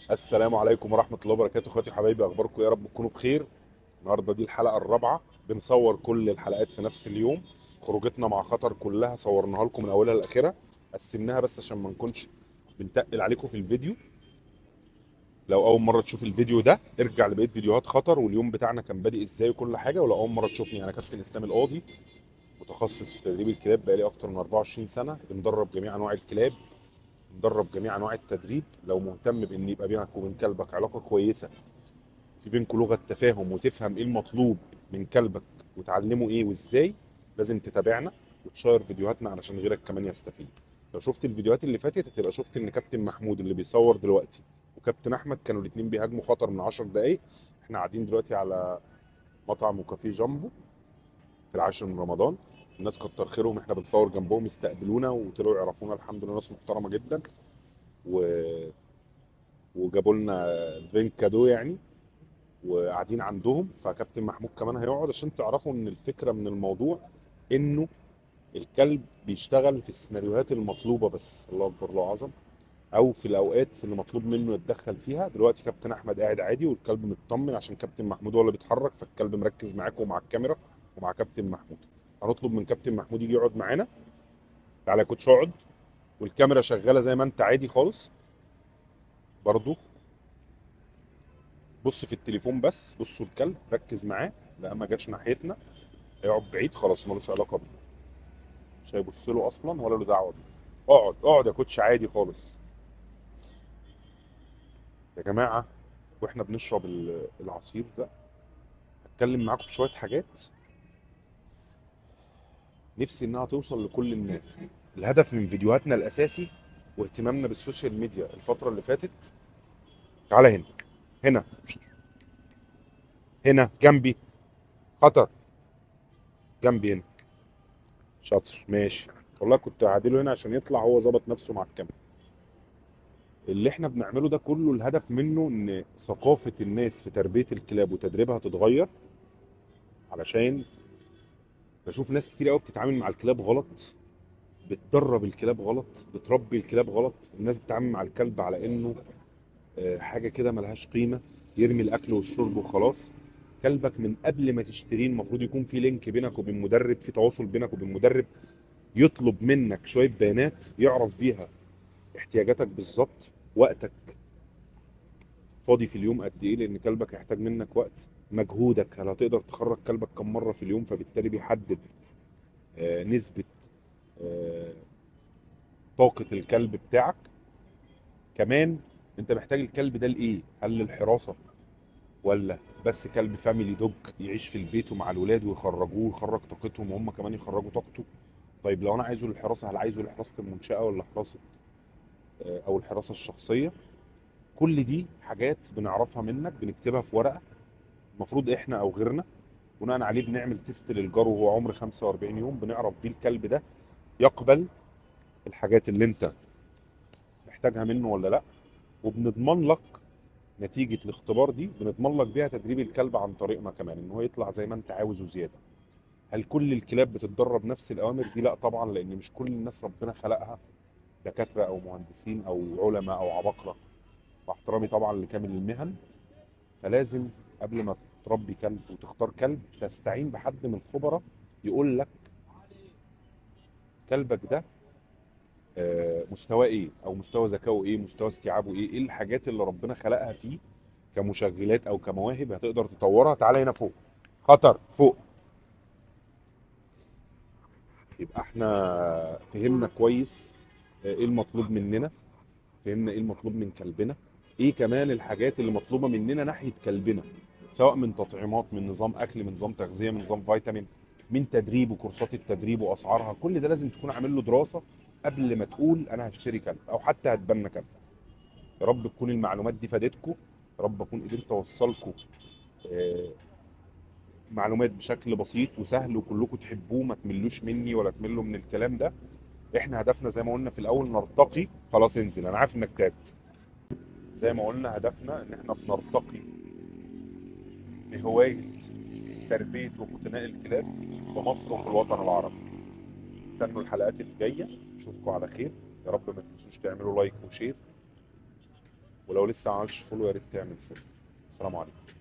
السلام عليكم ورحمة الله وبركاته. اخواتي وحبايبي، اخباركم إيه؟ يا رب تكونوا بخير. النهارده دي الحلقة الرابعة، بنصور كل الحلقات في نفس اليوم. خروجتنا مع خطر كلها صورناها لكم من اولها لاخرها، قسمناها بس عشان ما نكونش بنتقل عليكم في الفيديو. لو اول مرة تشوف الفيديو ده ارجع لبقية فيديوهات خطر واليوم بتاعنا كان بادئ ازاي وكل حاجة. ولو اول مرة تشوفني، انا كابتن اسلام القاضي، متخصص في تدريب الكلاب بقالي اكتر من 24 سنة. بندرب جميع انواع الكلاب، بندرب جميع انواع التدريب. لو مهتم بان يبقى بينك وبين كلبك علاقة كويسة، في بينكم لغه تفاهم، وتفهم ايه المطلوب من كلبك وتعلمه ايه وازاي، لازم تتابعنا وتشير فيديوهاتنا علشان غيرك كمان يستفيد. لو شفت الفيديوهات اللي فاتت هتبقى شفت ان كابتن محمود اللي بيصور دلوقتي وكابتن احمد كانوا الاثنين بيهاجموا خطر من 10 دقايق. احنا قاعدين دلوقتي على مطعم وكافيه جامبو في العاشر من رمضان. الناس كتر خيرهم، احنا بنصور جنبهم، استقبلونا وطلعوا يعرفونا، الحمد لله ناس محترمه جدا. و... وجابوا لنا درينك كادو يعني، وقاعدين عندهم. فكابتن محمود كمان هيقعد عشان تعرفوا ان الفكره من الموضوع انه الكلب بيشتغل في السيناريوهات المطلوبه بس، الله اكبر الله اعظم، او في الاوقات اللي مطلوب منه يتدخل فيها. دلوقتي كابتن احمد قاعد عادي والكلب مطمن عشان كابتن محمود هو اللي بيتحرك، فالكلب مركز معاكم ومع الكاميرا ومع كابتن محمود. هنطلب من كابتن محمود يجي يقعد معانا. تعالى يا كوتش اقعد، والكاميرا شغاله زي ما انت عادي خالص. برضو بص في التليفون بس، بصوا الكلب ركز معاه، لا ما جاش ناحيتنا، هيقعد بعيد خلاص ملوش علاقه بيه، مش هيبص له اصلا ولا له دعوه بيه. اقعد اقعد يا كوتش عادي خالص. يا جماعه، واحنا بنشرب العصير ده هتكلم معاكم في شويه حاجات نفسي انها توصل لكل الناس. الهدف من فيديوهاتنا الاساسي واهتمامنا بالسوشيال ميديا الفتره اللي فاتت، تعالى هنا، هنا، هنا جنبي، خطر، جنبي هنا، شاطر ماشي. والله كنت هعدله هنا عشان يطلع هو ظبط نفسه مع الكاميرا. اللي احنا بنعمله ده كله الهدف منه ان ثقافة الناس في تربية الكلاب وتدريبها تتغير. علشان بشوف ناس كتير قوي بتتعامل مع الكلاب غلط، بتدرب الكلاب غلط، بتربي الكلاب غلط. الناس بتتعامل مع الكلب على انه حاجة كده ملهاش قيمة، يرمي الاكل والشرب وخلاص. كلبك من قبل ما تشتريه المفروض يكون في لينك بينك وبين مدرب، في تواصل بينك وبين مدرب يطلب منك شوية بيانات يعرف بيها احتياجاتك بالظبط، وقتك فاضي في اليوم قد ايه، لان كلبك هيحتاج منك وقت، مجهودك، هل هتقدر تخرج كلبك كم مره في اليوم، فبالتالي بيحدد نسبه آه، طاقه الكلب بتاعك. كمان انت محتاج الكلب ده لايه، هل للحراسه ولا بس كلب فاميلي دوج يعيش في البيت ومع الولاد ويخرجوه ويخرج طاقتهم وهم كمان يخرجوا طاقته. طيب لو انا عايزه للحراسه، هل عايزه لحراسه المنشاه ولا حراسه او الحراسه الشخصيه؟ كل دي حاجات بنعرفها منك، بنكتبها في ورقه، المفروض احنا او غيرنا بناء عليه بنعمل تيست للجرو وهو عمر 45 يوم، بنعرف بيه الكلب ده يقبل الحاجات اللي انت محتاجها منه ولا لا. وبنضمن لك نتيجة الاختبار دي، بنضمن لك بيها تدريب الكلب عن طريقنا كمان ان هو يطلع زي ما انت عاوز وزيادة. هل كل الكلاب بتتدرب نفس الاوامر دي؟ لا طبعا، لان مش كل الناس ربنا خلقها دكاترة او مهندسين او علماء او عباقرة، مع احترامي طبعا لكامل المهن. فلازم قبل ما تربي كلب وتختار كلب تستعين بحد من الخبراء يقول لك كلبك ده مستواه ايه، او مستوى ذكائه ايه، مستوى استيعابه ايه، ايه الحاجات اللي ربنا خلقها فيه كمشغلات او كمواهب هتقدر تطورها. تعالى هنا فوق، خطر فوق. يبقى احنا فهمنا كويس ايه المطلوب مننا، فهمنا ايه المطلوب من كلبنا، ايه كمان الحاجات اللي مطلوبة مننا ناحية كلبنا، سواء من تطعيمات، من نظام اكل، من نظام تغذية، من نظام فيتامين، من تدريب وكورسات التدريب واسعارها. كل ده لازم تكون عامل له دراسة قبل ما تقول انا هشتري كلب او حتى هتبنى كلب. يا رب تكون المعلومات دي فادتكم، يا رب اكون قدرت اوصلكم آه، معلومات بشكل بسيط وسهل وكلكم تحبوه، ما تملوش مني ولا تملوا من الكلام ده. احنا هدفنا زي ما قلنا في الاول نرتقي. خلاص انزل، انا عارف انك تعبت. زي ما قلنا هدفنا ان احنا بنرتقي بهواية تربية واقتناء الكلاب في مصر وفي الوطن العربي. استنوا الحلقات الجاية، اشوفكم على خير. يا رب ما تنسوش تعملوا لايك وشير. ولو لسه ما عملتش فولو يا ريت تعمل فولو. السلام عليكم.